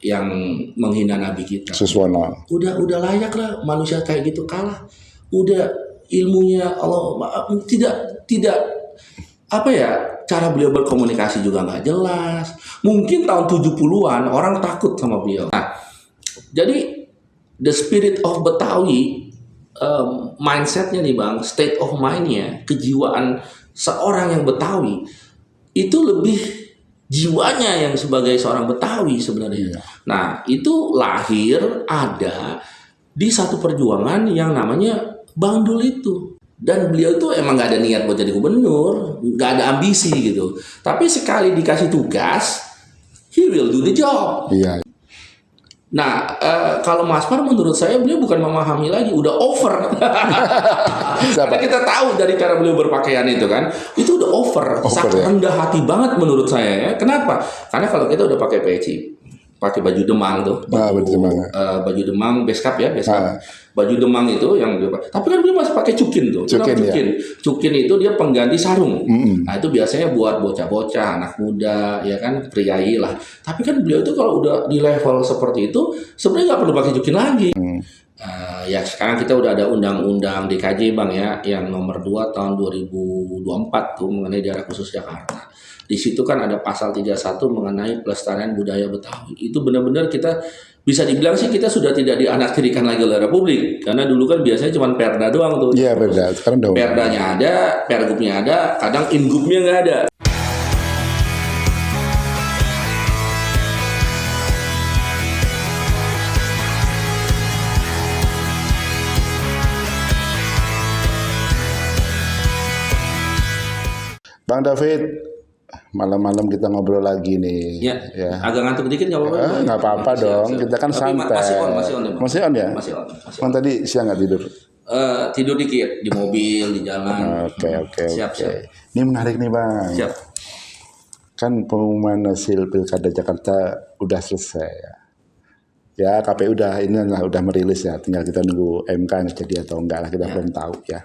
yang menghina Nabi kita. Suswono. Udah layak lah manusia kayak gitu kalah. Udah ilmunya Allah tidak apa ya, cara beliau berkomunikasi juga nggak jelas. Mungkin tahun 70-an orang takut sama beliau. Nah, jadi the spirit of Betawi, mindsetnya nih Bang, state of mindnya, kejiwaan seorang yang Betawi itu lebih jiwanya yang sebagai seorang Betawi sebenarnya. Nah, itu lahir ada di satu perjuangan yang namanya Bang Dul itu. Dan beliau tuh emang nggak ada niat buat jadi gubernur, nggak ada ambisi gitu. Tapi sekali dikasih tugas, he will do the job. Iya. Nah, kalau Mas Par menurut saya beliau bukan memahami lagi, udah over. Karena kita tahu dari cara beliau berpakaian itu kan, itu udah over sangat ya? Rendah hati banget menurut saya ya. Kenapa? Karena kalau kita udah pakai peci, pakai baju demang tuh, baju demang beskap ya, baju demang itu yang tapi kan dia masih pakai cukin tuh, cukin itu dia pengganti sarung. Nah itu biasanya buat bocah-bocah, anak muda ya kan, priai lah. Tapi kan beliau itu kalau udah di level seperti itu sebenarnya nggak perlu pakai cukin lagi. Ya sekarang kita udah ada undang-undang DKJ Bang ya, yang nomor 2 tahun 2024 tuh mengenai daerah khusus Jakarta. Di situ kan ada pasal 31 mengenai pelestarian budaya Betawi. Itu benar-benar kita bisa dibilang sih kita sudah tidak dianaktirikan lagi oleh Republik. Karena dulu kan biasanya cuma perda doang tuh. Iya perda, sekarang udah. Perdanya ada, pergubnya ada, kadang ingubnya nggak ada. Bang David, malam-malam kita ngobrol lagi nih. Ya. Agak ngantuk dikit nggak apa-apa. Nggak apa-apa dong, kita kan santai. Masih on ya? Masih on. Tadi siang nggak tidur? Tidur dikit di mobil, di jalan. Oke. Siap. Ini menarik nih Bang. Siap. Kan pengumuman hasil Pilkada Jakarta udah selesai ya. Ya KPU udah merilis ya. Tinggal kita nunggu MK yang jadi atau enggak lah, kita belum tahu ya.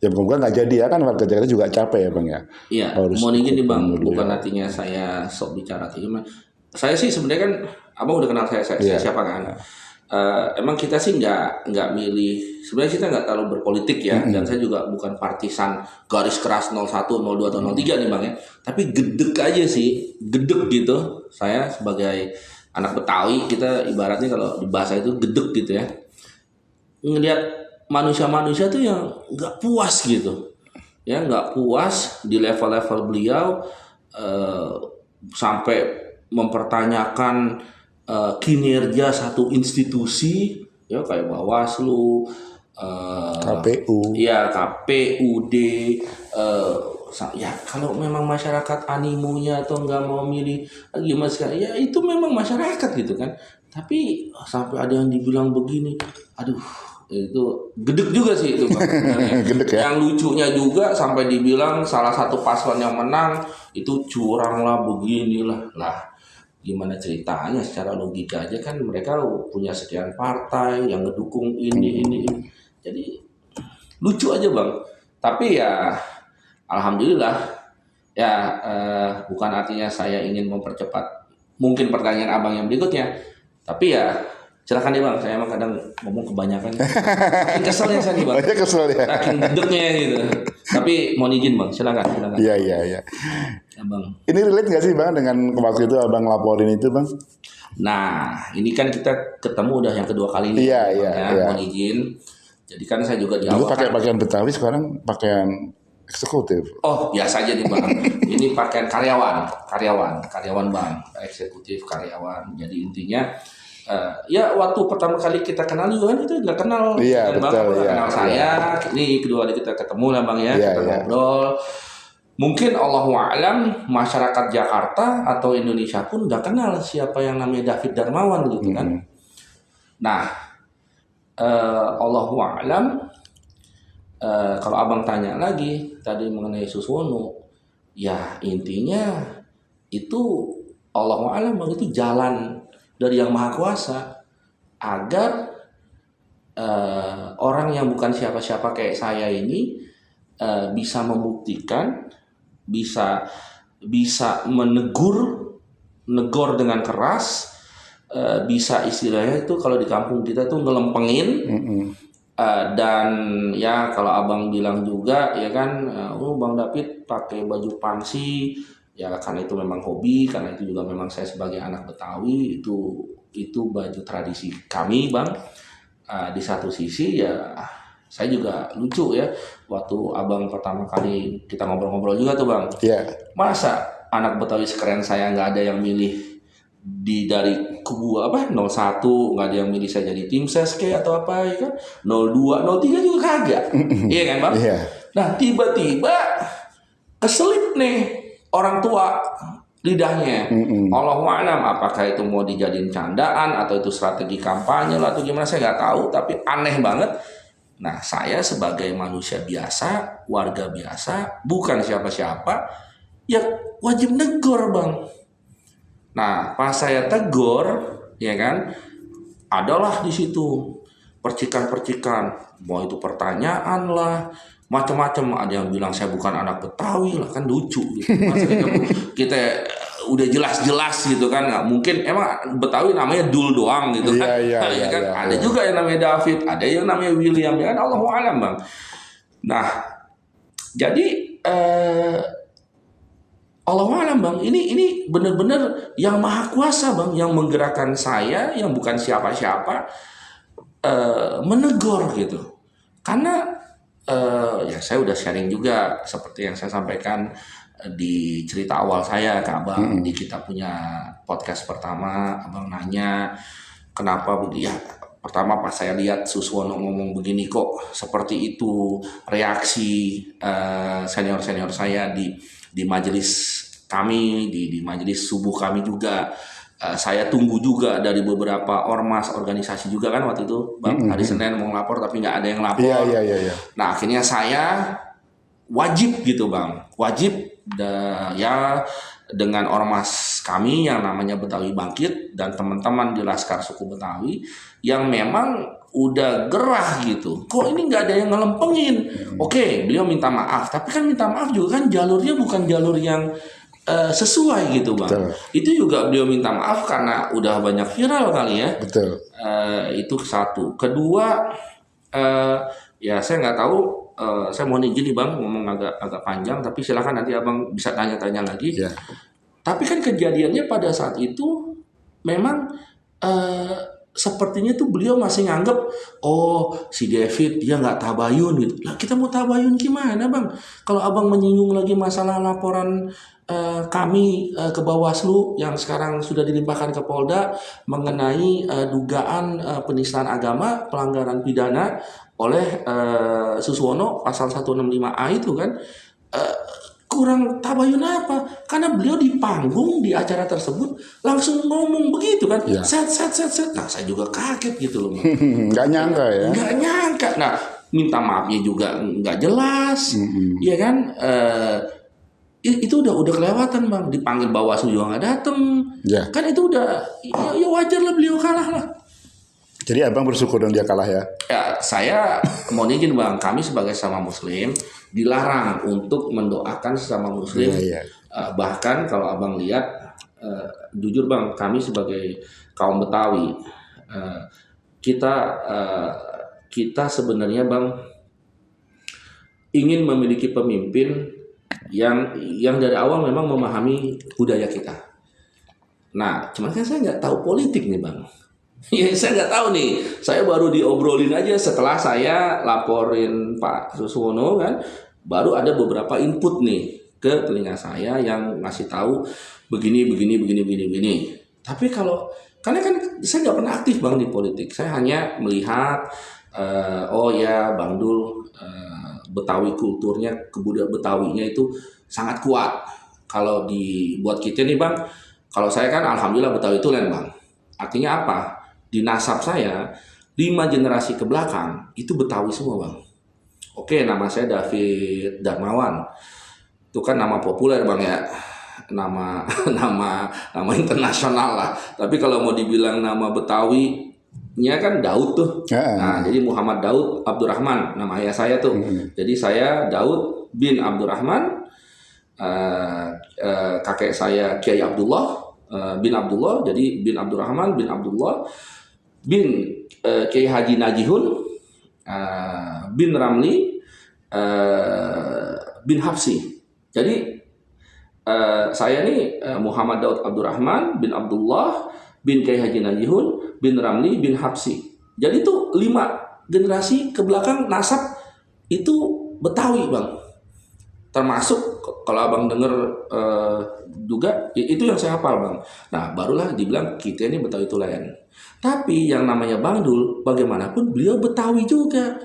Ya moga nggak jadi ya, kan warga Jakarta juga capek ya Bang ya. Iya. Mau gini Bang, bukan artinya saya sok bicara gimana. Saya sih sebenarnya kan, Abang udah kenal saya siapa kan. Emang kita sih nggak milih. Sebenarnya kita nggak terlalu berpolitik ya, dan saya juga bukan partisan garis keras 01, 02 atau 03 nih Bang ya. Tapi gedek aja sih, gedek gitu. Saya sebagai anak Betawi, kita ibaratnya kalau di bahasa itu gedek gitu ya. Ngelihat manusia-manusia tuh yang nggak puas gitu, ya nggak puas di level-level beliau, sampai mempertanyakan kinerja satu institusi, ya kayak Bawaslu, KPU, ya KPUD, ya kalau memang masyarakat animonya atau nggak mau milih gimana sekali, ya itu memang masyarakat gitu kan. Tapi sampai ada yang dibilang begini, aduh. Itu gedek juga sih itu Bang. Gedek ya? Yang lucunya juga sampai dibilang salah satu paslon yang menang itu curang lah, beginilah. Lah gimana ceritanya, secara logika aja kan mereka punya sekian partai yang ngedukung ini. Jadi lucu aja Bang. Tapi ya alhamdulillah ya, bukan artinya saya ingin mempercepat mungkin pertanyaan Abang yang berikutnya. Tapi ya silakan nih Bang, saya emang kadang ngomong kebanyakan. Keselnya saya nih Bang. Banyak kesel ya. Saking gedeknya gitu. Tapi mau izin Bang, silakan. Iya. Ya, Bang. Ini relate nggak sih Bang dengan waktu itu Abang laporin itu Bang? Nah, ini kan kita ketemu udah yang kedua kali ini. Iya. Mau izin. Jadi kan saya juga di Dulu awal pakai pakaian Betawi, sekarang pakaian eksekutif. Oh, biasa aja nih Bang. Ini pakaian karyawan Bang, eksekutif karyawan. Jadi intinya ya waktu pertama kali kita kenal juga kan itu nggak kenal. Iya, betul, kenal saya. Ini kedua kali kita ketemu lah Bang ya, kita ngobrol. Mungkin Allahua'alam masyarakat Jakarta atau Indonesia pun nggak kenal siapa yang namanya David Darmawan gitu kan. Nah, Allahua'alam, kalau Abang tanya lagi tadi mengenai Suswono, ya intinya itu Allahua'alam Bang, itu jalan dari Yang Maha Kuasa agar orang yang bukan siapa-siapa kayak saya ini bisa membuktikan, bisa menegur dengan keras bisa istilahnya itu kalau di kampung kita tuh ngelempengin. Dan ya kalau abang bilang juga ya kan, Bang David pakai baju pangsi ya karena itu memang hobi, karena itu juga memang saya sebagai anak Betawi itu baju tradisi kami bang. Di satu sisi ya saya juga lucu ya waktu abang pertama kali kita ngobrol-ngobrol juga tuh bang. Masa anak Betawi sekeren saya nggak ada yang milih dari kubu 01, nggak ada yang milih saya jadi tim ses kayak atau apa ya kan, 02 03 juga kagak. Iya kan bang. Nah tiba-tiba keselip nih orang tua lidahnya. Allahu'alam apakah itu mau dijadiin candaan atau itu strategi kampanye lah atau gimana saya nggak tahu, tapi aneh banget. Nah saya sebagai manusia biasa, warga biasa, bukan siapa-siapa, ya wajib negor bang. Nah, pas saya tegur, ya kan, adalah di situ percikan-percikan, mau itu pertanyaan lah, macam-macam. Ada yang bilang saya bukan anak Betawi lah, kan lucu. Gitu. Kita udah jelas-jelas gitu kan, nggak mungkin. Emang Betawi namanya Dul doang gitu kan? Ada juga yang namanya David, ada yang namanya William, ya kan? Allahu'alam bang. Nah, jadi Allahu'alam bang, ini benar-benar yang maha kuasa bang, yang menggerakkan saya, yang bukan siapa-siapa, menegur gitu. Karena ya saya udah sharing juga seperti yang saya sampaikan di cerita awal saya ke abang di kita punya podcast pertama. Abang nanya kenapa begitu ya. Pertama pas saya lihat Suswono ngomong begini kok seperti itu reaksi senior-senior saya di majelis kami, di majelis subuh kami juga. Saya tunggu juga dari beberapa ormas organisasi juga kan waktu itu bang, hari Senin mau lapor tapi nggak ada yang lapor. Nah akhirnya saya wajib gitu bang, wajib ya dengan ormas kami yang namanya Betawi Bangkit dan teman-teman di Laskar Suku Betawi yang memang udah gerah gitu. Kok ini nggak ada yang ngelempengin? Oke, beliau minta maaf, tapi kan minta maaf juga kan jalurnya bukan jalur yang sesuai gitu bang. Itu juga beliau minta maaf karena udah banyak viral kali ya. Itu satu. Kedua, ya saya nggak tahu. Saya mohon izin nih bang, ngomong agak panjang, tapi silakan nanti abang bisa tanya-tanya lagi. Tapi kan kejadiannya pada saat itu memang sepertinya tuh beliau masih nganggep, oh si David dia nggak tabayun gitu. Lah kita mau tabayun gimana bang? Kalau abang menyinggung lagi masalah laporan kami ke Bawaslu yang sekarang sudah dilimpahkan ke Polda mengenai dugaan penistaan agama, pelanggaran pidana oleh Suswono pasal 165A itu kan, kurang tabayun apa? Karena beliau di panggung di acara tersebut langsung ngomong begitu kan, set. Nah saya juga kaget gitu loh. Nggak nyangka ya? Nggak nyangka. Nah minta maafnya juga nggak jelas, ya kan? Itu udah kelewatan bang, dipanggil Bawaslu juga nggak dateng, kan itu udah ya wajar lah beliau kalah lah. Jadi abang bersyukur dong dia kalah ya? Ya saya mohon izin bang, kami sebagai sesama Muslim dilarang untuk mendoakan sesama Muslim. Bahkan kalau abang lihat, jujur bang, kami sebagai kaum Betawi, kita sebenarnya bang ingin memiliki pemimpin yang dari awal memang memahami budaya kita. Nah, cuman kan saya nggak tahu politik nih bang. Ya saya nggak tahu nih. Saya baru diobrolin aja setelah saya laporin Pak Suswono kan, baru ada beberapa input nih ke telinga saya yang ngasih tahu begini. Tapi karena kan saya nggak pernah aktif bang di politik. Saya hanya melihat, oh ya Bang Dul, Betawi kulturnya, kebudayaan Betawinya itu sangat kuat. Kalau buat kita nih bang, kalau saya kan alhamdulillah Betawi tulen bang. Artinya apa? Di nasab saya 5 generasi ke belakang itu Betawi semua bang. Oke, nama saya David Darmawan. Itu kan nama populer bang ya. Nama internasional lah. Tapi kalau mau dibilang nama Betawinya kan Daud tuh. Nah, jadi Muhammad Daud Abdurrahman nama ayah saya tuh. Jadi saya Daud bin Abdurrahman, kakek saya Kiai Abdullah, bin Abdullah, jadi bin Abdurrahman bin Abdullah bin Kiai Haji Najihun bin Ramli bin Hafsi. Jadi saya nih Muhammad Daud Abdurrahman bin Abdullah bin Kiai Haji Najihun bin Ramli bin Hafsi. Jadi itu 5 generasi ke belakang nasab itu Betawi, Bang. Termasuk kalau abang dengar juga itu yang saya hafal, Bang. Nah, barulah dibilang kita ini Betawi Tulen. Tapi yang namanya Bang Dul, bagaimanapun beliau Betawi juga.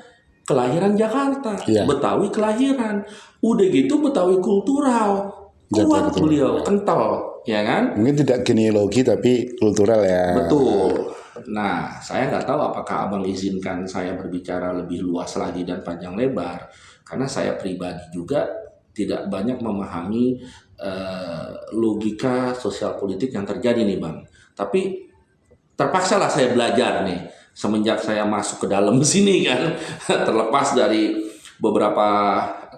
Kelahiran Jakarta, Betawi kelahiran. Udah gitu Betawi kultural. Kuat beliau, kental, ya kan? Mungkin tidak genealogi tapi kultural ya. Betul. Nah, saya nggak tahu apakah abang izinkan saya berbicara lebih luas lagi dan panjang lebar. Karena saya pribadi juga tidak banyak memahami logika sosial politik yang terjadi nih, Bang. Tapi terpaksalah saya belajar nih semenjak saya masuk ke dalam sini kan. Terlepas dari beberapa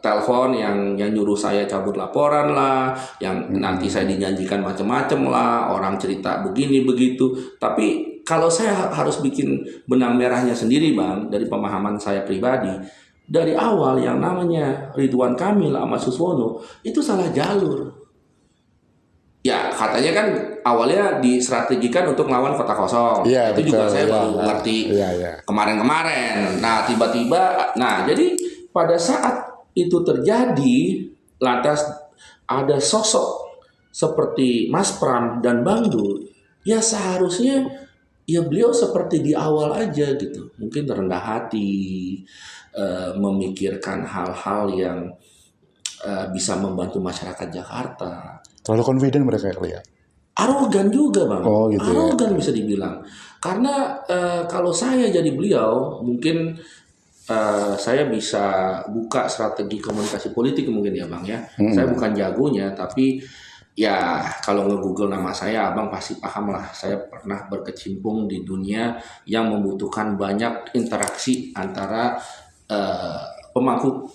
telepon yang nyuruh saya cabut laporan lah, yang nanti saya dijanjikan macam-macam lah, orang cerita begini begitu. Tapi kalau saya harus bikin benang merahnya sendiri, Bang, dari pemahaman saya pribadi, dari awal yang namanya Ridwan Kamil sama Suswono itu salah jalur. Ya katanya kan awalnya distrategikan untuk melawan kota kosong. Ya, itu betul, juga saya baru ngerti kemarin-kemarin. Nah tiba-tiba, jadi pada saat itu terjadi, lantas ada sosok seperti Mas Pram dan Bang Dul, ya seharusnya ya beliau seperti di awal aja gitu. Mungkin rendah hati, memikirkan hal-hal yang bisa membantu masyarakat Jakarta. Terlalu confident mereka ya? Arogan juga, Bang. Oh, gitu arogan ya? Bisa dibilang. Karena kalau saya jadi beliau, mungkin saya bisa buka strategi komunikasi politik mungkin ya, Bang ya. Saya bukan jagonya, tapi ya kalau nge-google nama saya, Abang pasti paham lah. Saya pernah berkecimpung di dunia yang membutuhkan banyak interaksi antara pemangku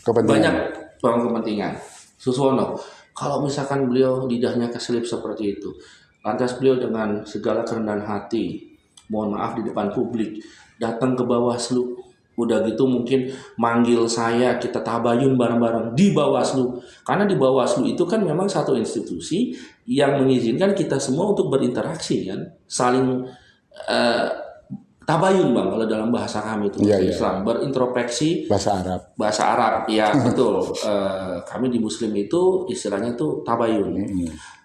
banyak pemangku kepentingan. Suswono, kalau misalkan beliau lidahnya keselip seperti itu, lantas beliau dengan segala kerendahan hati, mohon maaf di depan publik, datang ke Bawaslu, udah gitu mungkin manggil saya, kita tabayun bareng-bareng di Bawaslu. Karena di Bawaslu itu kan memang satu institusi yang mengizinkan kita semua untuk berinteraksi kan, saling tabayun, Bang, kalau dalam bahasa kami itu Islam, berintrospeksi bahasa Arab ya. Betul. Kami di Muslim itu istilahnya tuh tabayun.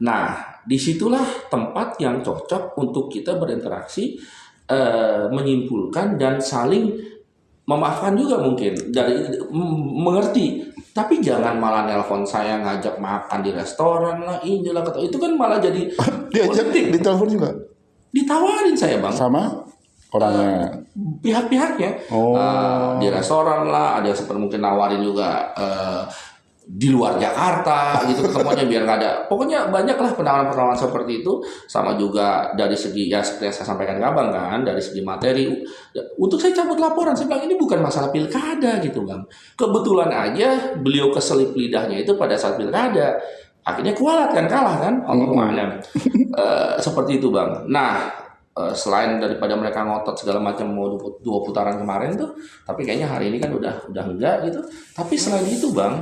Nah disitulah tempat yang cocok untuk kita berinteraksi, menyimpulkan dan saling memaafkan juga, mungkin dari mengerti. Tapi jangan malah nelpon saya ngajak makan di restoran lah, inilah kata itu kan malah jadi diajak di telepon juga, ditawarin saya, Bang, sama orangnya, pihak-pihaknya. Di restoran lah, ada yang seperti mungkin nawarin juga di luar Jakarta gitu ketemuannya, biar nggak ada. Pokoknya banyaklah penawaran-penawaran seperti itu. Sama juga dari segi, ya seperti yang saya sampaikan ke Abang kan, dari segi materi untuk saya cabut laporan. Saya bilang ini bukan masalah pilkada gitu, Bang. Kebetulan aja beliau keselip lidahnya itu pada saat pilkada, akhirnya kualat kan, kalah kan, Allahu'alam. Seperti itu, Bang. Nah selain daripada mereka ngotot segala macam mau 2 putaran kemarin tuh, tapi kayaknya hari ini kan udah enggak gitu. Tapi selain itu, Bang,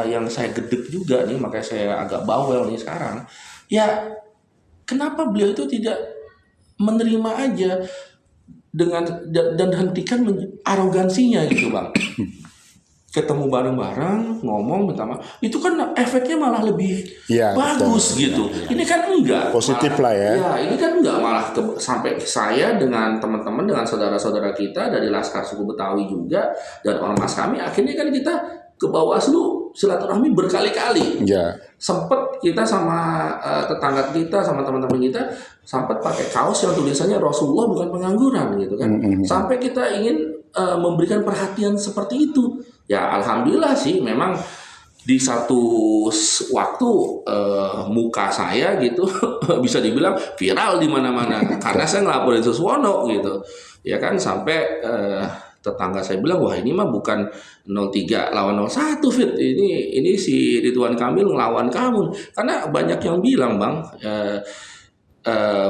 yang saya gedek juga nih, makanya saya agak bawel nih sekarang. Ya kenapa beliau itu tidak menerima aja dengan dan hentikan arogansinya gitu, Bang. Ketemu bareng-bareng, ngomong minta maaf, itu kan efeknya malah lebih bagus betul, gitu. Ini kan enggak positif malah, lah ya. Ya ini kan enggak, malah sampai saya dengan teman-teman, dengan saudara-saudara kita dari Laskar Suku Betawi juga dan ormas kami, akhirnya kan kita ke Bawaslu silaturahmi berkali-kali. Sempet kita sama tetangga kita, sama teman-teman kita, sempat pakai kaos yang tulisannya Rasulullah bukan pengangguran gitu kan. Sampai kita ingin memberikan perhatian seperti itu. Ya alhamdulillah sih, memang di satu waktu muka saya gitu bisa dibilang viral di mana-mana karena saya ngelaporin Suswono gitu. Ya kan, sampai tetangga saya bilang, wah ini mah bukan 03 lawan 01 Fit, ini si Ridwan Kamil ngelawan kamu. Karena banyak yang bilang, Bang,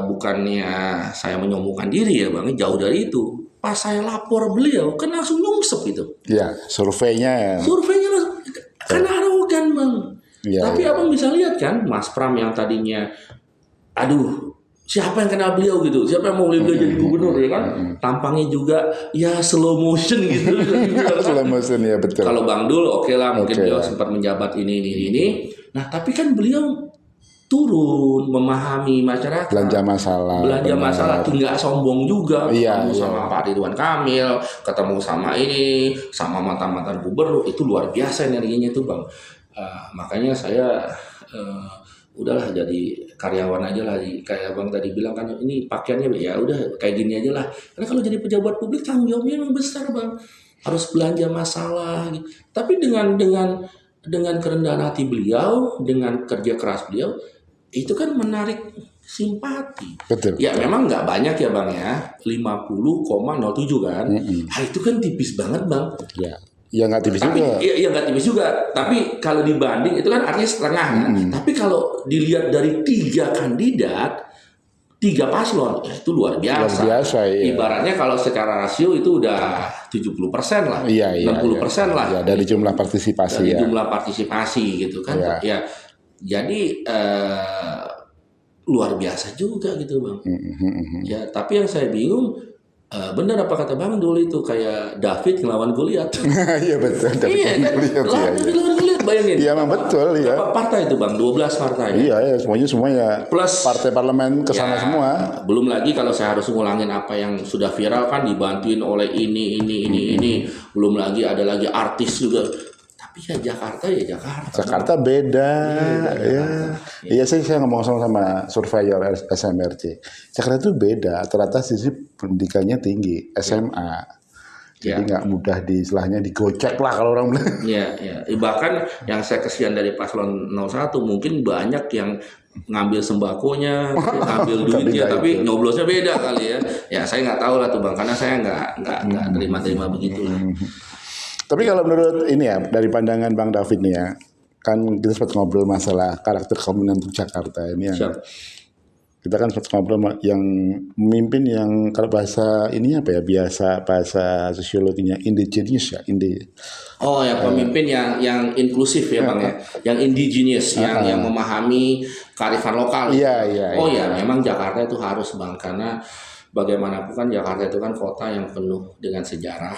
bukannya saya menyombongkan diri ya Bang, jauh dari itu. Pas saya lapor beliau, kan langsung nyungsep itu. Iya, surveinya langsung, karena arogan Bang. Ya, tapi Abang bisa lihat kan, Mas Pram yang tadinya, aduh, siapa yang kenal beliau gitu, siapa yang mau beliau jadi gubernur ya kan, tampangnya juga ya slow motion gitu. slow motion ya betul. Kalau Bang Dul oke lah, mungkin beliau sempat menjabat ini. Nah tapi kan beliau turun memahami masyarakat, belanja masalah, nggak sombong juga, ketemu Iya. sama Pak Ridwan Kamil, ketemu sama ini, sama mantan gubernur, itu luar biasa energinya itu Bang. Makanya saya udahlah jadi karyawan aja lah, kayak Bang tadi bilang kan, ini pakaiannya ya udah kayak gini aja lah. Karena kalau jadi pejabat publik tanggung jawabnya memang besar Bang, harus belanja masalah gitu. Tapi dengan kerendahan hati beliau, dengan kerja keras beliau, itu kan menarik simpati. Betul. Ya memang nggak banyak ya Bang ya, 50,07 kan. Nah, itu kan tipis banget Bang. Ya nggak tipis juga. Iya nggak tipis juga. Tapi kalau dibanding itu kan artinya setengah kan. Tapi kalau dilihat dari 3 kandidat, 3 paslon, itu luar biasa. Luar biasa iya. Ibaratnya kalau secara rasio itu udah 70% lah, 60% lah. Iya, dari jumlah partisipasi dari ya. jumlah partisipasi gitu kan. Ya jadi luar biasa juga gitu Bang. Ya tapi yang saya bingung, benar apa kata Bang dulu itu kayak David ngelawan Goliat. Iya betul. Iya kan, lawan Goliat bayangin. Iya memang betul ya. Berapa partai itu Bang? 12 partai. Iya ya, semuanya plus partai parlemen kesana semua. Belum lagi kalau saya harus ngulangin apa yang sudah viral kan, dibantuin oleh ini. Belum lagi ada lagi artis juga. Tapi ya Jakarta beda ya. Iya saya ngomong sama surveyor SMRC. Jakarta itu beda, ternyata sisi pendidikannya tinggi, SMA. Jadi nggak mudah istilahnya digocek lah kalau orang bilang. Iya. Bahkan yang saya kesian dari paslon 01 mungkin banyak yang ngambil sembakonya, ngambil duitnya, tapi nyoblosnya beda kali ya. Ya saya nggak tahu lah tuh Bang, karena saya nggak terima begitulah. Tapi kalau menurut ini ya, dari pandangan Bang David nih ya, kan kita sempat ngobrol masalah karakter kepemimpinan untuk Jakarta ini ya. Kita kan sempat ngobrol yang memimpin yang kalau bahasa ini apa ya, bahasa sosiologinya indigenous ya, Oh ya, pemimpin yang inklusif ya Bang ya, yang indigenous, yang memahami kearifan lokal. Iya. Memang Jakarta itu harus Bang, karena bagaimanapun kan Jakarta itu kan kota yang penuh dengan sejarah.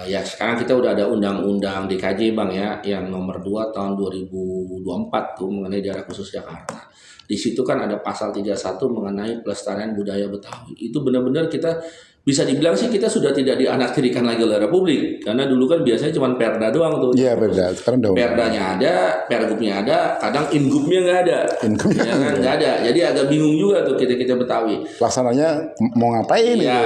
Ya sekarang kita udah ada undang-undang DKJ Bang ya, yang nomor 2 tahun 2024 tuh mengenai daerah khusus Jakarta. Di situ kan ada pasal 31 mengenai pelestarian budaya Betawi. Itu benar-benar kita bisa dibilang sih kita sudah tidak dianaktirikan lagi oleh Republik, karena dulu kan biasanya cuma perda doang tuh. Iya perda, sekarang udah perdanya ada, pergubnya ada, kadang ingubnya nggak ada. Ya kan nggak ada, jadi agak bingung juga tuh kita Betawi. Pelaksananya mau ngapain? Ya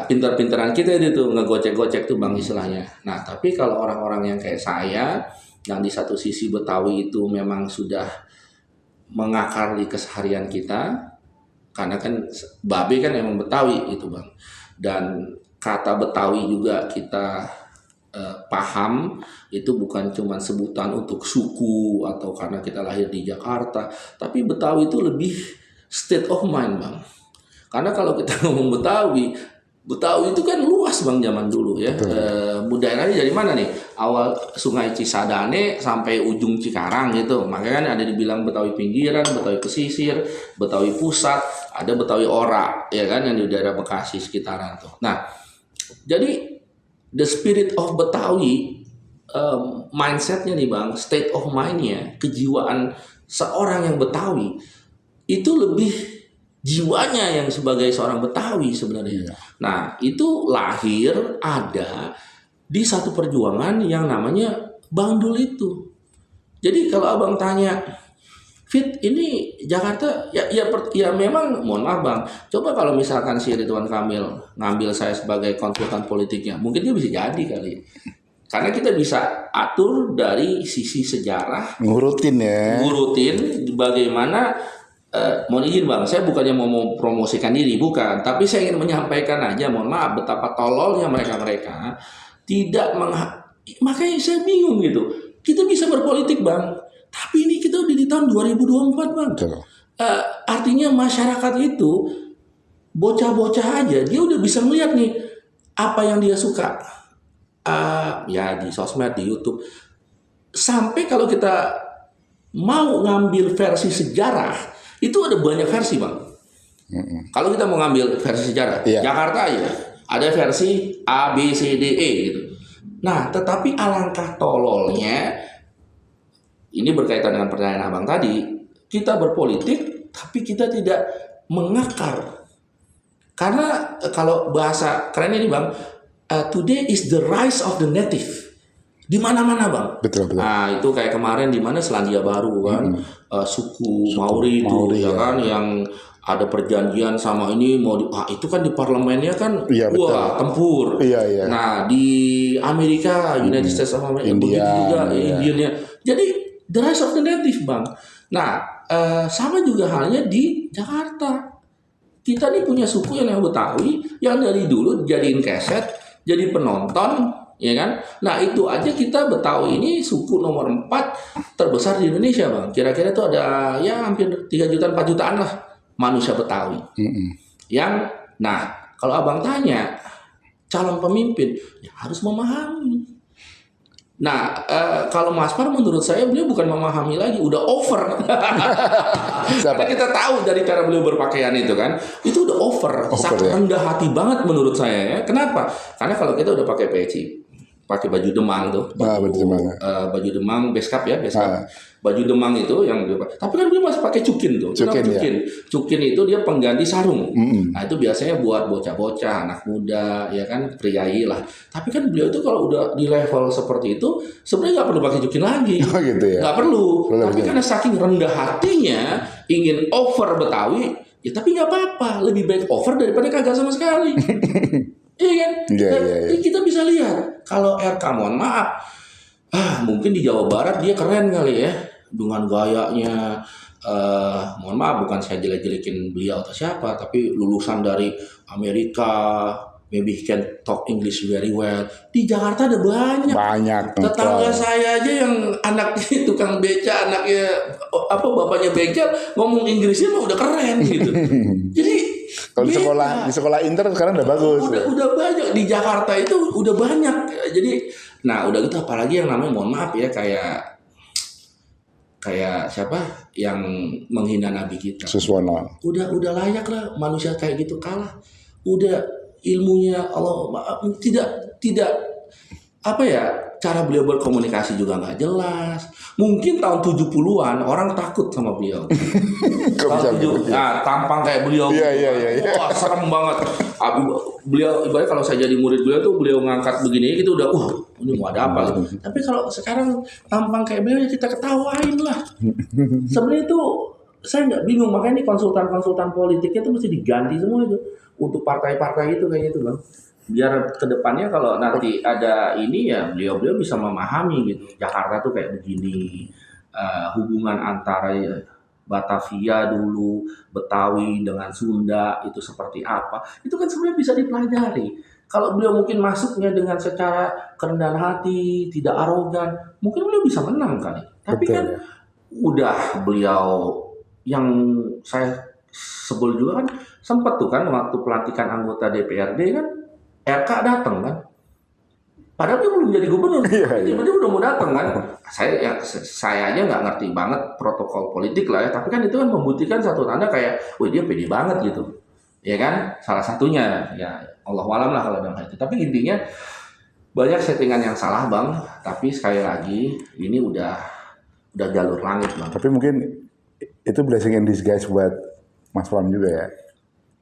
pinter-pinteran kita itu ngegocek-gocek tuh Bang istilahnya. Nah tapi kalau orang-orang yang kayak saya, yang di satu sisi Betawi itu memang sudah mengakar di keseharian kita, karena kan Babe kan emang Betawi itu Bang. Dan kata Betawi juga kita paham, itu bukan cuma sebutan untuk suku atau karena kita lahir di Jakarta, tapi Betawi itu lebih state of mind Bang. Karena kalau kita ngomong Betawi itu kan luas Bang zaman dulu ya. Daerahnya dari mana nih? Awal Sungai Cisadane sampai ujung Cikarang gitu. Makanya kan ada dibilang Betawi pinggiran, Betawi pesisir, Betawi pusat, ada Betawi ora, ya kan, yang di daerah Bekasi sekitaran tuh. Nah, jadi the spirit of Betawi, mindsetnya nih Bang, state of mind-nya, kejiwaan seorang yang Betawi itu lebih jiwanya yang sebagai seorang Betawi sebenarnya. Nah, itu lahir ada di satu perjuangan yang namanya Bang Dul itu. Jadi kalau Abang tanya, Fit, ini Jakarta ya memang, mohon maaf Bang, coba kalau misalkan si Ridwan Kamil ngambil saya sebagai konsultan politiknya, mungkin dia bisa jadi kali. Karena kita bisa atur dari sisi sejarah, ngurutin bagaimana. Mohon izin Bang, saya bukannya mau promosikan diri, bukan, tapi saya ingin menyampaikan aja, mohon maaf, betapa tololnya mereka tidak makanya saya bingung gitu. Kita bisa berpolitik Bang, tapi ini kita udah di tahun 2024 Bang. artinya masyarakat itu bocah-bocah aja dia udah bisa ngeliat nih apa yang dia suka. Ya di sosmed, di YouTube. Sampai kalau kita mau ngambil versi sejarah, itu ada banyak versi, Bang. Kalau kita mau ngambil versi sejarah, Jakarta aja ada versi A, B, C, D, E gitu. Nah, tetapi alangkah tololnya, ini berkaitan dengan pertanyaan Abang tadi, kita berpolitik tapi kita tidak mengakar. Karena kalau bahasa kerennya nih, Bang, today is the rise of the native. Di mana-mana, Bang. Betul. Nah, itu kayak kemarin di mana Selandia Baru kan, suku Maori itu ya kan, yang ada perjanjian sama ini mau itu kan di parlemennya kan, tempur. Iya. Nah, di Amerika, United States of America, begitu juga Indiannya. Jadi the rise of the native, Bang. Nah, sama juga halnya di Jakarta. Kita nih punya suku yang Betawi yang dari dulu jadiin keset, jadi penonton, ya kan? Nah, itu aja kita Betawi ini suku nomor 4 terbesar di Indonesia, Bang. Kira-kira itu ada ya hampir 3 jutaan 4 jutaan lah manusia Betawi. Yang kalau Abang tanya calon pemimpin ya harus memahami. Nah, kalau Mas Par menurut saya beliau bukan memahami lagi, udah over. Karena kita tahu dari cara beliau berpakaian itu kan, itu udah over sangat rendah hati banget menurut saya ya. Kenapa? Karena kalau kita udah pakai peci, pakai baju demang tuh, baju demang beskap ya, baju demang itu yang tapi kan dia masih pakai cukin tuh. Cukin itu dia pengganti sarung. Nah, itu biasanya buat bocah-bocah, anak muda, ya kan, priai lah. Tapi kan beliau itu kalau udah di level seperti itu sebenarnya nggak perlu pakai cukin lagi. Nggak perlu. Tapi karena saking rendah hatinya ingin over Betawi, ya tapi nggak apa-apa, lebih baik over daripada kagak sama sekali. Iya kan? Kita bisa lihat kalau RK, mohon maaf, mungkin di Jawa Barat dia keren kali ya dengan gayanya. Mohon maaf, bukan saya jelek-jelekin beliau atau siapa, tapi lulusan dari Amerika, maybe he can talk English very well. Di Jakarta ada banyak. Tetangga saya aja yang anaknya tukang beca, anaknya bapaknya beca, ngomong Inggrisnya mah udah keren gitu. Jadi kalau di sekolah inter sekarang udah bagus. Udah banyak di Jakarta itu udah banyak. Jadi, udah gitu apalagi yang namanya, mohon maaf ya, kayak siapa yang menghina Nabi kita. Suswono. Udah layak lah manusia kayak gitu kalah. Udah ilmunya Allah tidak cara beliau berkomunikasi juga nggak jelas. Mungkin tahun 70-an orang takut sama beliau. Tampang kayak beliau. Iya. Wah, serem banget. Beliau ibaratnya kalau saya jadi murid beliau tuh, beliau ngangkat begini gitu udah ini mau ada apa gitu. Tapi kalau sekarang tampang kayak beliau ya kita ketawain lah. Sebenarnya itu saya nggak bingung, makanya ini konsultan politiknya tuh mesti diganti semua itu untuk partai-partai itu kayak gitu, Bang. Biar kedepannya kalau nanti ada ini ya beliau bisa memahami gitu. Jakarta tuh kayak begini, hubungan antara Batavia dulu, Betawi dengan Sunda itu seperti apa. Itu kan sebenarnya bisa dipelajari. Kalau beliau mungkin masuknya dengan secara kerendahan hati, tidak arogan, mungkin beliau bisa menang kali. Tapi kan udah beliau yang saya sebel juga kan, sempat tuh kan waktu pelantikan anggota DPRD kan, RK datang kan, padahal dia belum jadi gubernur, tiba-tiba udah mau datang kan. Saya aja nggak ngerti banget protokol politik lah ya, tapi kan itu kan membuktikan satu tanda kayak, dia pede banget gitu, ya kan? Salah satunya ya Allah alam lah kalau dalam hal itu. Tapi intinya banyak settingan yang salah, Bang. Tapi sekali lagi ini udah jalur langit, Bang. Tapi mungkin itu blessing in disguise buat Mas Pram juga ya.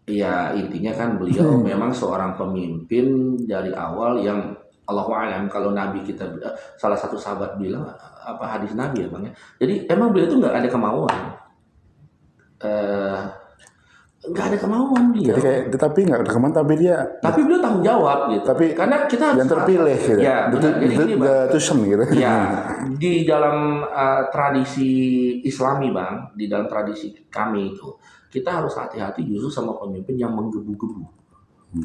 Iya, intinya kan beliau memang seorang pemimpin dari awal yang Allahu a'lam, kalau Nabi kita, salah satu sahabat bilang, apa hadis Nabi ya Bang ya. Jadi emang beliau itu nggak ada kemauan. Nggak ada kemauan beliau. Jadi tetapi nggak ada kemauan, tapi beliau tanggung jawab gitu. Tapi karena kita harus yang terpilih gitu. Ya, benar. Jadi ini, gitu. Ya, di dalam tradisi Islami, Bang, di dalam tradisi kami itu, kita harus hati-hati justru sama pemimpin yang menggebu-gebu.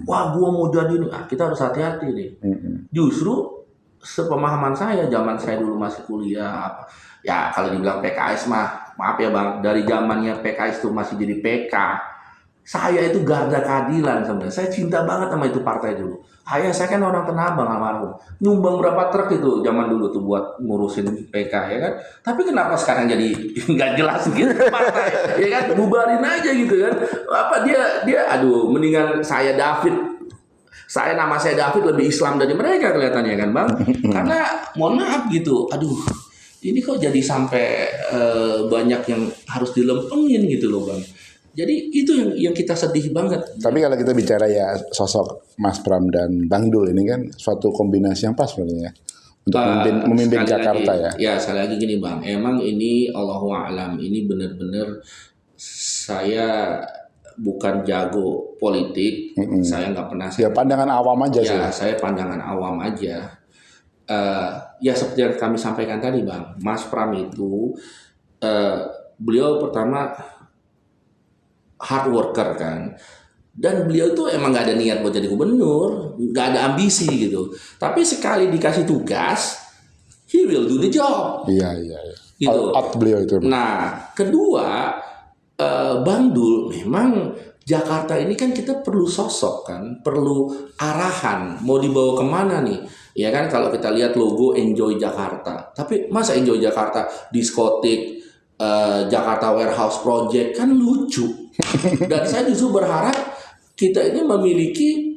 Wah, gua mau jadi nih. Kita harus hati-hati nih. Justru sepemahaman saya, zaman saya dulu masih kuliah, ya kalau dibilang PKS mah maaf ya Bang, dari zamannya PKS itu masih jadi PK, saya itu garda keadilan sebenarnya. Saya cinta banget sama itu partai dulu. Ayah saya kan orang Tenabang almarhum. Nyumbang berapa truk itu zaman dulu tuh buat ngurusin PK ya kan. Tapi kenapa sekarang jadi nggak jelas gitu partai? Ya kan bubarin aja gitu kan. Apa dia aduh mendingan saya David. Nama saya David lebih Islam dari mereka kelihatannya kan Bang. Karena mohon maaf gitu. Aduh, ini kok jadi sampai banyak yang harus dilempengin gitu loh Bang. Jadi itu yang kita sedih banget. Tapi kalau kita bicara ya sosok Mas Pram dan Bang Dul ini kan suatu kombinasi yang pas sebenarnya untuk memimpin Jakarta lagi, ya. Ya sekali lagi gini Bang, emang ini Allahu a'lam, ini benar-benar saya bukan jago politik, saya nggak pernah. Ya pandangan awam aja sih. Ya saya pandangan awam aja. Ya seperti yang kami sampaikan tadi Bang, Mas Pram itu beliau pertama hard worker kan, dan beliau tuh emang nggak ada niat buat jadi gubernur, nggak ada ambisi gitu, tapi sekali dikasih tugas he will do the job. Iya gitu. Out beliau itu. Nah kedua, Bang Dul, memang Jakarta ini kan kita perlu sosok kan, perlu arahan mau dibawa kemana nih. Ya kan kalau kita lihat logo Enjoy Jakarta, tapi masa Enjoy Jakarta diskotik, Jakarta Warehouse Project kan lucu. Dan saya justru berharap kita ini memiliki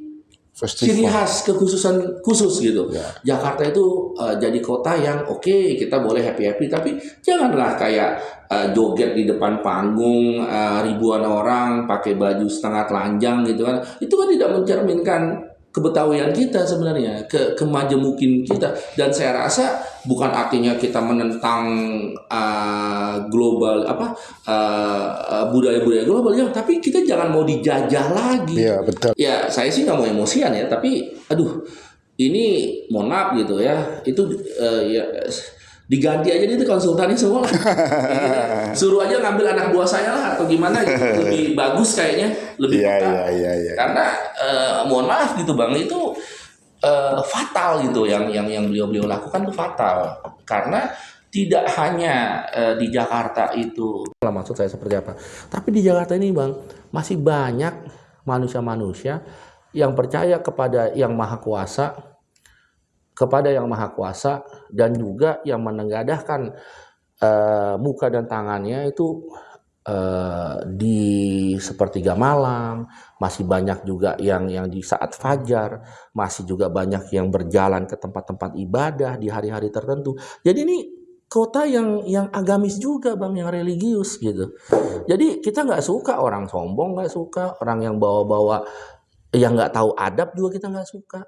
ciri khas kekhususan khusus gitu. Jakarta itu jadi kota yang oke, kita boleh happy tapi janganlah kayak joget di depan panggung ribuan orang pakai baju setengah telanjang gitu kan. Itu kan tidak mencerminkan kebetawian kita sebenarnya, kemajemukin kita. Dan saya rasa bukan artinya kita menentang global budaya-budaya global ya, tapi kita jangan mau dijajah lagi. Iya betul. Ya saya sih nggak mau emosian ya, tapi aduh ini mohon maaf gitu ya, itu ya diganti aja itu konsultannya semua lah. Suruh aja ngambil anak buah saya lah atau gimana gitu. Lebih bagus kayaknya, lebih peka. Iya. Karena mohon maaf gitu Bang, itu fatal gitu yang beliau lakukan itu fatal. Karena tidak hanya di Jakarta itu. Maksud saya seperti apa? Tapi di Jakarta ini Bang, masih banyak manusia-manusia yang percaya kepada Yang Maha Kuasa, dan juga yang menengadahkan muka dan tangannya itu di sepertiga malam. Masih banyak juga yang di saat fajar, masih juga banyak yang berjalan ke tempat-tempat ibadah di hari-hari tertentu. Jadi ini kota yang agamis juga Bang, yang religius gitu. Jadi kita nggak suka orang sombong, nggak suka orang yang bawa-bawa yang nggak tahu adab juga kita nggak suka.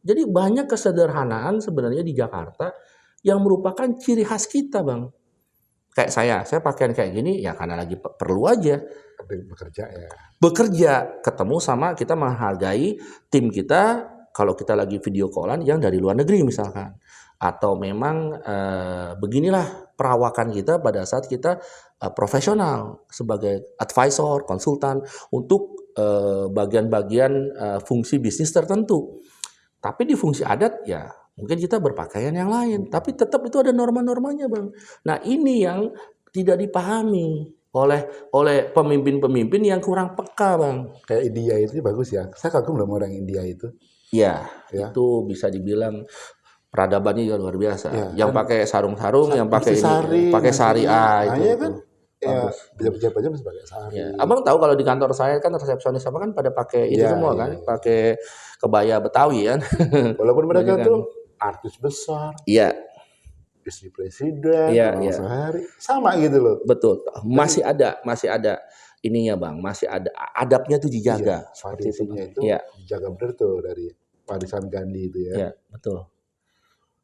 Jadi banyak kesederhanaan sebenarnya di Jakarta yang merupakan ciri khas kita Bang. Kayak saya pakaian kayak gini ya karena lagi perlu aja. Bekerja, ketemu sama, kita menghargai tim kita kalau kita lagi video callan yang dari luar negeri misalkan. Atau memang beginilah perawakan kita pada saat kita profesional sebagai advisor, konsultan untuk bagian-bagian fungsi bisnis tertentu. Tapi di fungsi adat ya mungkin kita berpakaian yang lain, tapi tetap itu ada norma-normanya Bang. Nah ini yang tidak dipahami oleh pemimpin-pemimpin yang kurang peka Bang. Kayak India itu bagus ya, saya kagum sama orang India itu. Ya itu bisa dibilang peradabannya juga luar biasa. Ya, yang kan, pakai sarung-sarung, yang pakai ini, pakai syariah itu. Kan? Ya, bisa masih pakai sari. Ya. Abang tahu kalau di kantor saya kan resepsionis apa kan pada pakai itu semua kan, pakai kebaya Betawi kan. Walaupun mereka tuh artis besar. Iya. Istri presiden, sehari sama gitu loh. Betul. Masih ada ininya Bang, masih ada adabnya tuh dijaga. Seperti itu dijaga benar tuh dari warisan Gandhi itu ya. Iya, betul.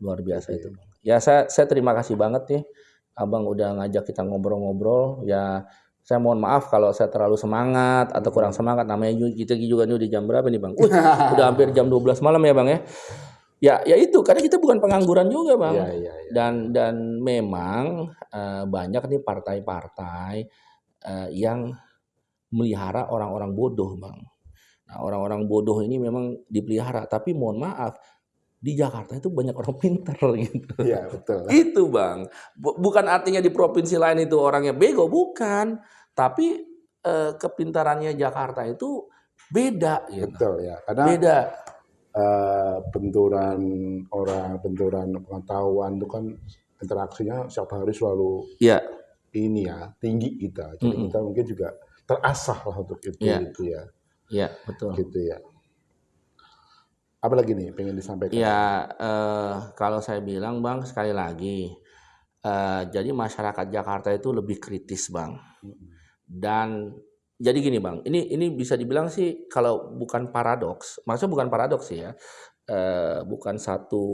Luar biasa itu. Ya saya terima kasih banget nih. Abang udah ngajak kita ngobrol-ngobrol. Ya saya mohon maaf kalau saya terlalu semangat atau kurang semangat. Namanya kita juga nih di jam berapa nih Bang? Udah hampir jam 12 malam ya Bang ya. Ya itu karena kita bukan pengangguran juga Bang. Dan memang banyak nih partai-partai yang melihara orang-orang bodoh Bang. Nah orang-orang bodoh ini memang dipelihara. Tapi mohon maaf, di Jakarta itu banyak orang pintar gitu. Iya, betul. Itu Bang. Bukan artinya di provinsi lain itu orangnya bego, bukan. Tapi kepintarannya Jakarta itu beda gitu. Betul ya. Karena Beda. benturan orang, benturan pengetahuan itu kan interaksinya setiap hari selalu Iya. ini ya, tinggi kita. Jadi kita mungkin juga terasah lah untuk itu gitu ya. Iya, betul. Gitu ya. Apa lagi nih pengen disampaikan? Ya, kalau saya bilang Bang, sekali lagi, jadi masyarakat Jakarta itu lebih kritis Bang. Dan jadi gini Bang, ini bisa dibilang sih kalau bukan paradoks, maksudnya bukan paradoks sih ya, bukan satu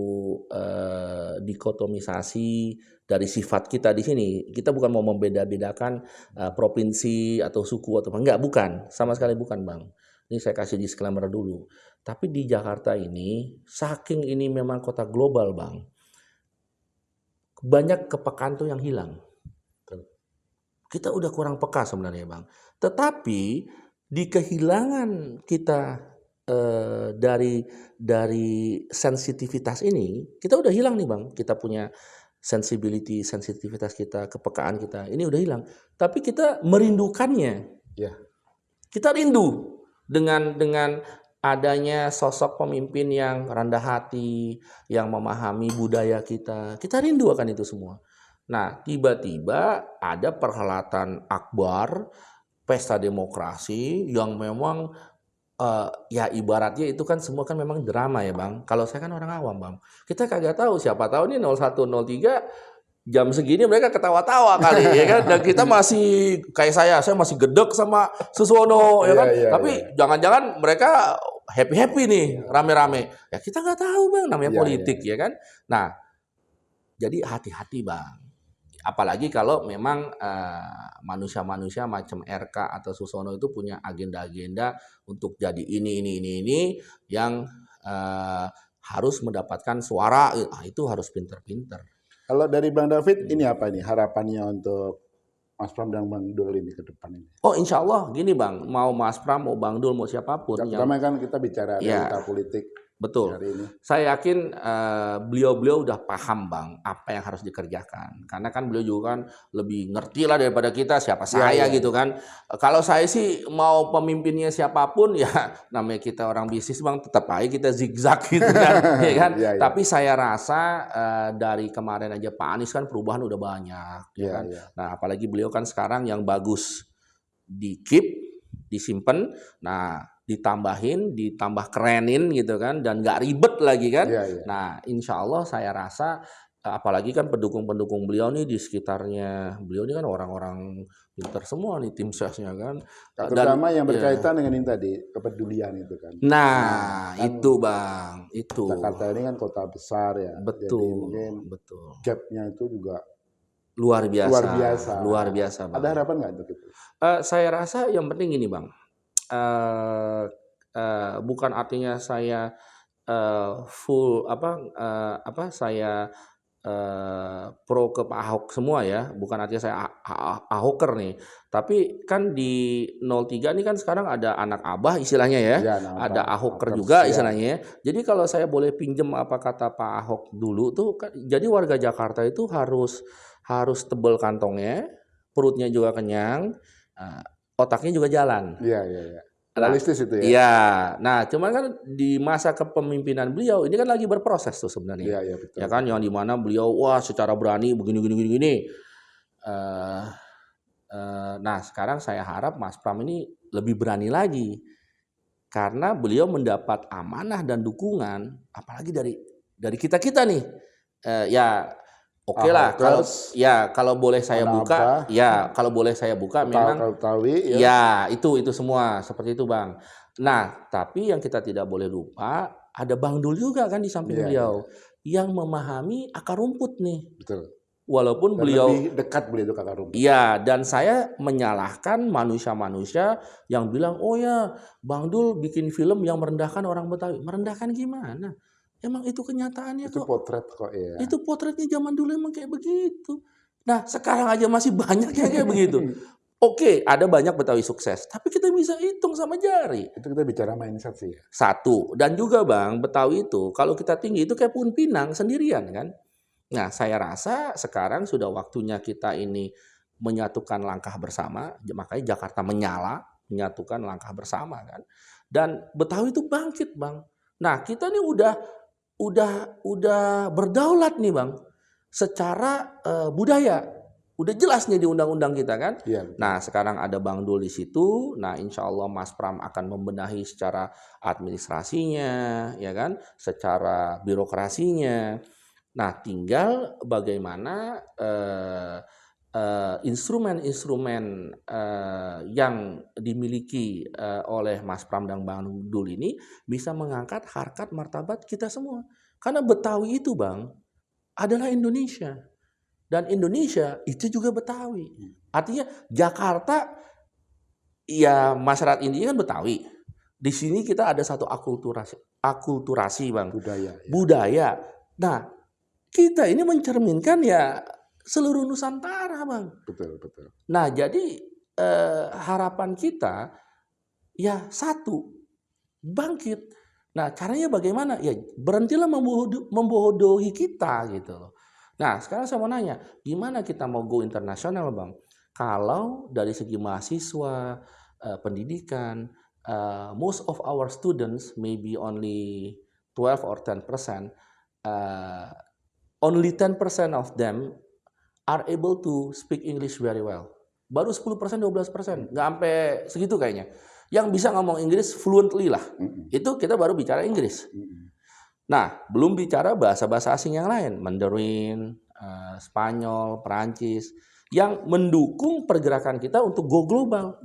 dikotomisasi dari sifat kita di sini. Kita bukan mau membeda-bedakan provinsi atau suku atau enggak, bukan, sama sekali bukan Bang. Ini saya kasih disclaimer dulu. Tapi di Jakarta ini, saking ini memang kota global Bang, banyak kepekaan tuh yang hilang. Kita udah kurang peka sebenarnya Bang. Tetapi di kehilangan kita dari sensitivitas ini, kita udah hilang nih Bang. Kita punya sensitivitas kita, kepekaan kita, ini udah hilang. Tapi kita merindukannya. Ya. Kita rindu dengan adanya sosok pemimpin yang rendah hati, yang memahami budaya kita. Kita rindu akan itu semua. Nah, tiba-tiba ada perhelatan akbar, pesta demokrasi yang memang ya ibaratnya itu kan semua kan memang drama ya Bang. Kalau saya kan orang awam Bang. Kita kagak tahu siapa tahu nih 01, 03 jam segini mereka ketawa-tawa kali ya kan. Dan kita masih kayak saya masih gedek sama Susono ya kan. Tapi jangan-jangan mereka happy-happy nih rame-rame. Ya kita nggak tahu Bang, namanya politik ya kan. Nah, jadi hati-hati Bang. Apalagi kalau memang manusia-manusia macam RK atau Susono itu punya agenda-agenda untuk jadi ini yang harus mendapatkan suara, itu harus pinter-pinter. Kalau dari Bang David, ini apa nih harapannya untuk Mas Pram dan Bang Dul ini ke depan ini? Oh insya Allah gini Bang, mau Mas Pram, mau Bang Dul, mau siapapun. Pertama kan kita bicara realita politik. Betul. Hari ini. Saya yakin beliau-beliau udah paham Bang apa yang harus dikerjakan. Karena kan beliau juga kan lebih ngerti lah daripada kita, siapa saya gitu kan. Kalau saya sih mau pemimpinnya siapapun ya namanya kita orang bisnis Bang, tetap aja kita zigzag gitu kan. Ya kan? Tapi saya rasa dari kemarin aja Pak Anies kan perubahan udah banyak. Ya kan? Nah apalagi beliau kan sekarang yang bagus di keep, disimpan. Nah ditambah kerenin gitu kan, dan nggak ribet lagi kan. Nah insya Allah saya rasa apalagi kan pendukung-pendukung beliau nih di sekitarnya beliau ini kan orang-orang pinter semua nih tim sesnya kan. Terutama yang berkaitan dengan ini tadi, kepedulian itu kan. Nah kan itu Bang, itu. Jakarta ini kan kota besar ya. Betul. Jadi mungkin gapnya itu juga luar biasa Bang. Ada harapan nggak untuk itu? Saya rasa yang penting ini Bang. Bukan artinya saya full saya pro ke Pak Ahok semua ya, bukan artinya saya Ahoker nih. Tapi kan di 03 ini kan sekarang ada anak abah istilahnya ya, ada Ahoker juga istilahnya. Jadi kalau saya boleh pinjem apa kata Pak Ahok dulu tuh, jadi warga Jakarta itu harus tebel kantongnya, perutnya juga kenyang, otaknya juga jalan. Iya. Realistis itu ya. Iya. Nah, cuman kan di masa kepemimpinan beliau ini kan lagi berproses tuh sebenarnya. Iya, betul. Ya kan, yang dimana beliau secara berani begini. Nah, sekarang saya harap Mas Pram ini lebih berani lagi. Karena beliau mendapat amanah dan dukungan apalagi dari kita-kita nih. Oke lah, kalau boleh saya buka, kalau boleh saya buka memang itu semua seperti itu Bang. Nah, tapi yang kita tidak boleh lupa ada Bang Dul juga kan di samping beliau yang memahami akar rumput nih. Betul. Walaupun beliau lebih dekat beliau itu akar rumput. Iya, dan saya menyalahkan manusia-manusia yang bilang, "Oh ya, Bang Dul bikin film yang merendahkan orang Betawi." Merendahkan gimana? Emang itu kenyataannya itu potret kok ya. Itu potretnya zaman dulu emang kayak begitu. Nah sekarang aja masih banyak yang kayak begitu. Oke, ada banyak Betawi sukses, tapi kita bisa hitung sama jari. Itu kita bicara mindset sih ya. Satu, dan juga Bang, Betawi itu kalau kita tinggi itu kayak pohon pinang sendirian kan. Nah, saya rasa sekarang sudah waktunya kita ini menyatukan langkah bersama, makanya Jakarta menyala, menyatukan langkah bersama kan. Dan Betawi itu bangkit, Bang. Nah, kita nih udah berdaulat nih, Bang, secara budaya. Udah jelas nih di undang-undang kita kan. Iya. Nah, sekarang ada Bang Dul di situ. Nah, insya Allah Mas Pram akan membenahi secara administrasinya, ya kan, secara birokrasinya. Nah, tinggal bagaimana instrumen-instrumen yang dimiliki oleh Mas Pram dan Bang Dul ini bisa mengangkat harkat martabat kita semua. Karena Betawi itu, Bang, adalah Indonesia. Dan Indonesia itu juga Betawi. Artinya Jakarta, ya masyarakat India kan Betawi. Di sini kita ada satu akulturasi Bang. Budaya. Ya. Budaya. Nah, kita ini mencerminkan ya seluruh Nusantara, Bang. Betul. Nah, jadi harapan kita ya satu, bangkit. Nah, caranya bagaimana? Ya berhentilah membodohi kita gitu loh. Nah, sekarang saya mau nanya, gimana kita mau go internasional, Bang? Kalau dari segi mahasiswa, pendidikan, most of our students, maybe only 12 or 10%, only 10% of them are able to speak English very well. Baru 10%, 12%, nggak sampai segitu kayaknya. Yang bisa ngomong Inggris fluently lah, itu kita baru bicara Inggris. Nah, belum bicara bahasa-bahasa asing yang lain, Mandarin, Spanyol, Perancis, yang mendukung pergerakan kita untuk go global.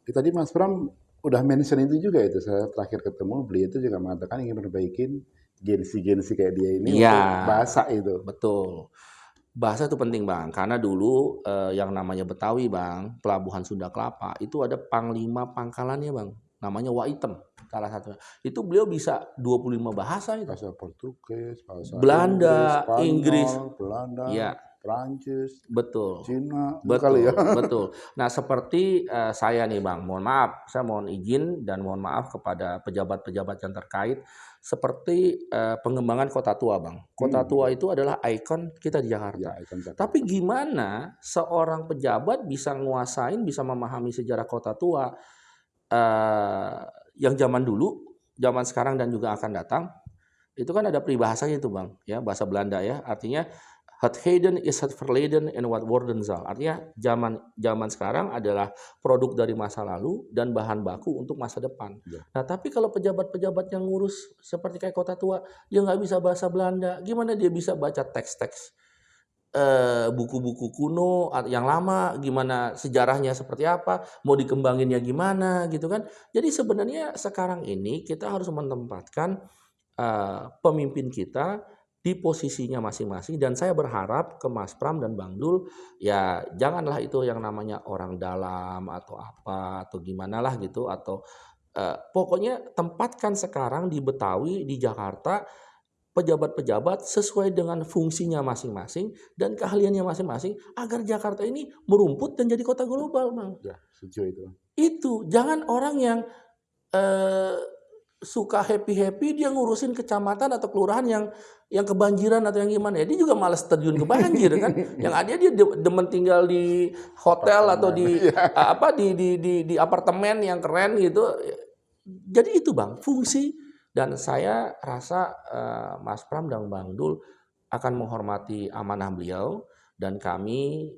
Tadi Mas Pram udah mention itu juga itu, saya terakhir ketemu beliau itu juga mengatakan ingin perbaikin gensi kayak dia ini ya, untuk bahasa itu. Betul. Bahasa itu penting Bang, karena dulu yang namanya Betawi Bang, Pelabuhan Sunda Kelapa, itu ada panglima pangkalannya Bang, namanya Waitem. Salah satunya. Itu beliau bisa 25 bahasa itu. Bahasa Portugis, bahasa Belanda, Inggris, Belanda, ya. Prancis, betul. Cina, betul, ya. Betul. Nah, seperti saya nih Bang, mohon maaf, saya mohon izin dan mohon maaf kepada pejabat-pejabat yang terkait, seperti pengembangan Kota Tua Bang. Kota Tua itu adalah ikon kita di Jakarta. Ya, ikon Jakarta. Tapi gimana seorang pejabat bisa nguasain, bisa memahami sejarah Kota Tua yang zaman dulu, zaman sekarang dan juga akan datang, itu kan ada peribahasanya itu Bang, ya bahasa Belanda ya, artinya het heden is het verleden en wat worden zal. Artinya zaman sekarang adalah produk dari masa lalu dan bahan baku untuk masa depan. Ya. Nah, tapi kalau pejabat-pejabat yang ngurus seperti kayak Kota Tua, dia nggak bisa bahasa Belanda, gimana dia bisa baca teks-teks buku-buku kuno yang lama, gimana sejarahnya seperti apa, mau dikembanginnya gimana gitu kan. Jadi sebenarnya sekarang ini kita harus menempatkan pemimpin kita di posisinya masing-masing, dan saya berharap ke Mas Pram dan Bang Dul ya janganlah itu yang namanya orang dalam atau apa atau gimana lah gitu, atau pokoknya tempatkan sekarang di Betawi, di Jakarta, pejabat-pejabat sesuai dengan fungsinya masing-masing dan keahliannya masing-masing agar Jakarta ini merumput dan jadi kota global, Bang. Ya, setuju itu. Itu jangan orang yang suka happy dia ngurusin kecamatan atau kelurahan yang kebanjiran atau yang gimana ya, dia juga malas terjun ke banjir kan. Yang ada dia demen tinggal di hotel atau di di apartemen yang keren gitu. Jadi itu Bang fungsi. Dan saya rasa Mas Pram dan Bang Dul akan menghormati amanah beliau, dan kami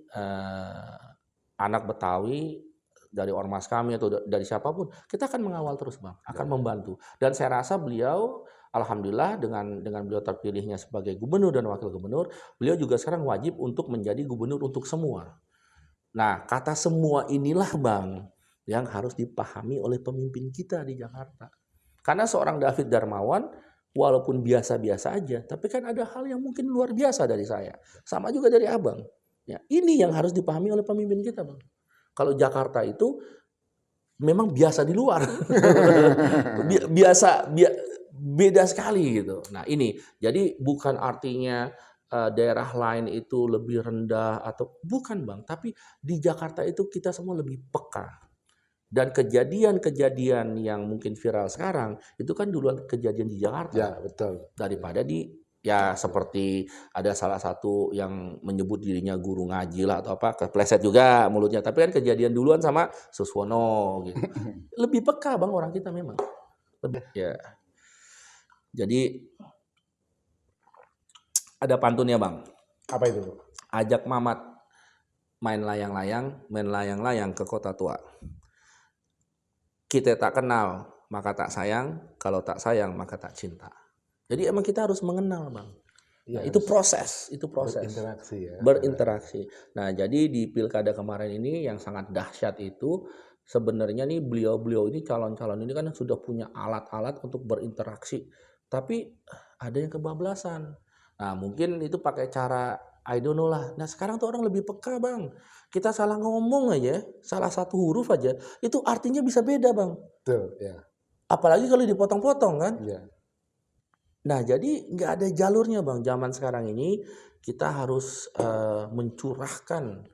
anak Betawi dari ormas kami atau dari siapapun, kita akan mengawal terus Bang, akan membantu. Dan saya rasa beliau, alhamdulillah dengan beliau terpilihnya sebagai gubernur dan wakil gubernur, beliau juga sekarang wajib untuk menjadi gubernur untuk semua. Nah, kata semua inilah Bang yang harus dipahami oleh pemimpin kita di Jakarta. Karena seorang David Darmawan walaupun biasa-biasa aja, tapi kan ada hal yang mungkin luar biasa dari saya. Sama juga dari Abang. Ya, ini yang harus dipahami oleh pemimpin kita, Bang. Kalau Jakarta itu memang biasa di luar. Beda sekali gitu. Nah, ini jadi bukan artinya daerah lain itu lebih rendah atau bukan Bang, tapi di Jakarta itu kita semua lebih peka. Dan kejadian-kejadian yang mungkin viral sekarang itu kan duluan kejadian di Jakarta. Ya, betul. Daripada di ya seperti ada salah satu yang menyebut dirinya guru ngaji lah atau apa, kepleset juga mulutnya, tapi kan kejadian duluan sama Suswono gitu. Lebih peka Bang orang kita memang. Ya. Jadi ada pantunnya Bang. Apa itu? Ajak Mamat main layang-layang ke kota tua. Kita tak kenal, maka tak sayang. Kalau tak sayang, maka tak cinta. Jadi emang kita harus mengenal, Bang. Ya, nah, itu proses. Berinteraksi ya. Berinteraksi. Nah, jadi di pilkada kemarin ini yang sangat dahsyat itu sebenarnya nih beliau-beliau ini calon-calon ini kan sudah punya alat-alat untuk berinteraksi. Tapi ada yang kebablasan. Nah, mungkin itu pakai cara I don't know lah. Nah, sekarang tuh orang lebih peka, Bang. Kita salah ngomong aja, salah satu huruf aja, itu artinya bisa beda, Bang. Betul, ya. Apalagi kalau dipotong-potong kan. Ya. Nah, jadi nggak ada jalurnya, Bang. Zaman sekarang ini kita harus mencurahkan.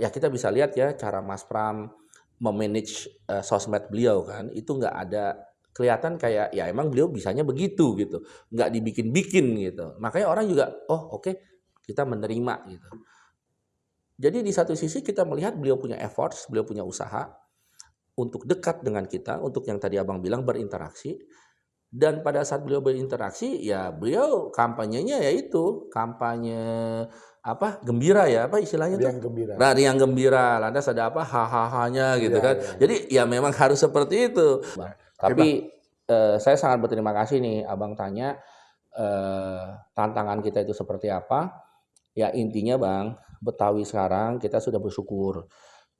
Ya kita bisa lihat ya cara Mas Pram memanage sosmed beliau kan. Itu nggak ada kelihatan kayak ya emang beliau bisanya begitu gitu. Nggak dibikin-bikin gitu. Makanya orang juga, oh oke, kita menerima gitu. Jadi di satu sisi kita melihat beliau punya efforts, beliau punya usaha untuk dekat dengan kita, untuk yang tadi Abang bilang berinteraksi. Dan pada saat beliau berinteraksi, ya beliau kampanyenya yaitu kampanye apa gembira ya, apa istilahnya Riang gembira. Nah, riang gembira, lantas ada apa hahaha-nya gitu kan. Jadi ya memang harus seperti itu. Tapi saya sangat berterima kasih nih Abang tanya tantangan kita itu seperti apa. Ya intinya Bang, Betawi sekarang kita sudah bersyukur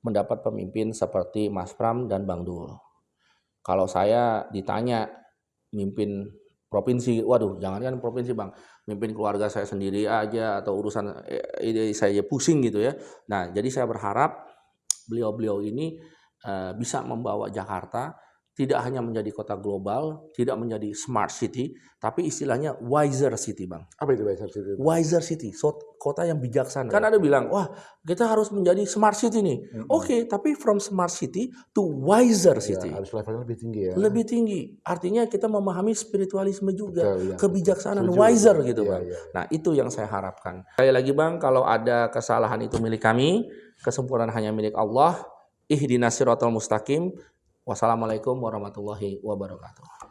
mendapat pemimpin seperti Mas Pram dan Bang Dul. Kalau saya ditanya mimpin provinsi, waduh jangankan provinsi Bang, mimpin keluarga saya sendiri aja atau urusan ide saya pusing gitu ya. Nah jadi saya berharap beliau-beliau ini bisa membawa Jakarta tidak hanya menjadi kota global, tidak menjadi smart city, tapi istilahnya wiser city, Bang. Apa itu wiser city? Wiser city, kota yang bijaksana. Kan ada bilang, wah kita harus menjadi smart city nih. Oke, tapi from smart city to wiser city. Harus levelnya lebih tinggi ya. Lebih tinggi. Artinya kita memahami spiritualisme juga, betul, ya. Kebijaksanaan Tujuh, wiser gitu, ya, Bang. ya. Nah, itu yang saya harapkan. Sekali lagi, Bang, kalau ada kesalahan itu milik kami, kesempurnaan hanya milik Allah. Ihdinas siratal mustaqim. Wassalamualaikum warahmatullahi wabarakatuh.